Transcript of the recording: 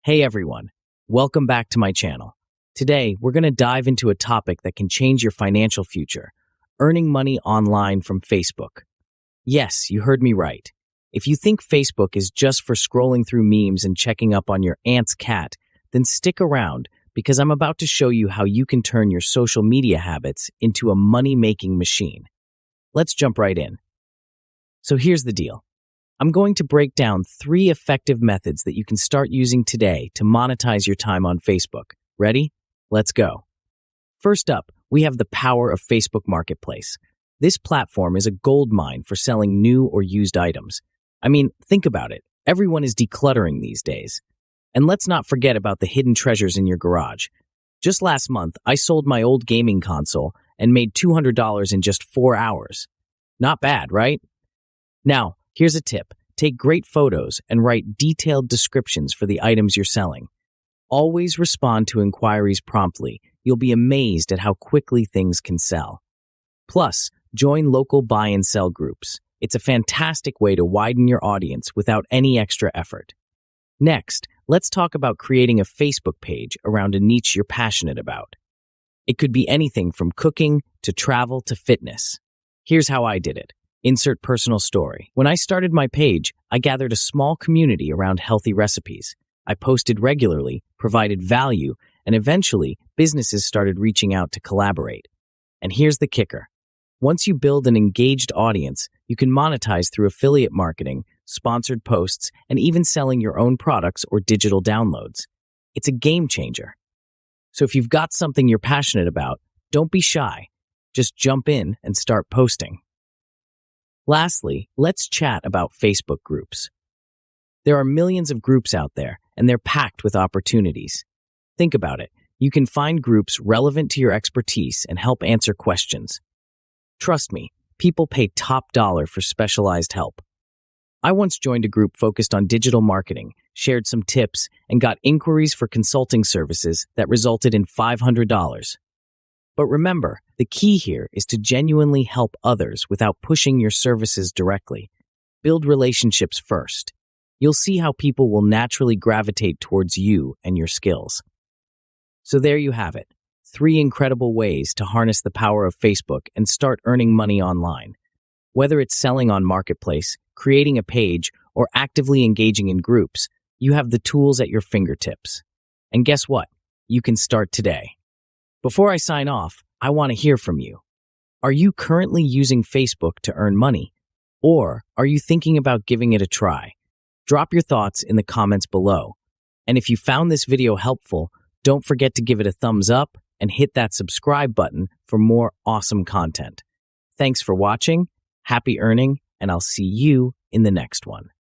Hey everyone, welcome back to my channel. Today, we're going to dive into a topic that can change your financial future, earning money online from Facebook. Yes, you heard me right. If you think Facebook is just for scrolling through memes and checking up on your aunt's cat, then stick around because I'm about to show you how you can turn your social media habits into a money-making machine. Let's jump right in. So here's the deal. I'm going to break down 3 effective methods that you can start using today to monetize your time on Facebook. Ready? Let's go. First up, we have the power of Facebook Marketplace. This platform is a goldmine for selling new or used items. I mean, think about it. Everyone is decluttering these days. And let's not forget about the hidden treasures in your garage. Just last month, I sold my old gaming console and made $200 in just 4 hours. Not bad, right? Now, here's a tip. Take great photos and write detailed descriptions for the items you're selling. Always respond to inquiries promptly. You'll be amazed at how quickly things can sell. Plus, join local buy and sell groups. It's a fantastic way to widen your audience without any extra effort. Next, let's talk about creating a Facebook page around a niche you're passionate about. It could be anything from cooking to travel to fitness. Here's how I did it. Insert personal story. When I started my page, I gathered a small community around healthy recipes. I posted regularly, provided value, and eventually, businesses started reaching out to collaborate. And here's the kicker. Once you build an engaged audience, you can monetize through affiliate marketing, sponsored posts, and even selling your own products or digital downloads. It's a game changer. So if you've got something you're passionate about, don't be shy. Just jump in and start posting. Lastly, let's chat about Facebook groups. There are millions of groups out there, and they're packed with opportunities. Think about it. You can find groups relevant to your expertise and help answer questions. Trust me, people pay top dollar for specialized help. I once joined a group focused on digital marketing, shared some tips, and got inquiries for consulting services that resulted in $500. But remember, the key here is to genuinely help others without pushing your services directly. Build relationships first. You'll see how people will naturally gravitate towards you and your skills. So there you have it. 3 incredible ways to harness the power of Facebook and start earning money online. Whether it's selling on Marketplace, creating a page, or actively engaging in groups, you have the tools at your fingertips. And guess what? You can start today. Before I sign off, I want to hear from you. Are you currently using Facebook to earn money? Or are you thinking about giving it a try? Drop your thoughts in the comments below. And if you found this video helpful, don't forget to give it a thumbs up and hit that subscribe button for more awesome content. Thanks for watching, happy earning, and I'll see you in the next one.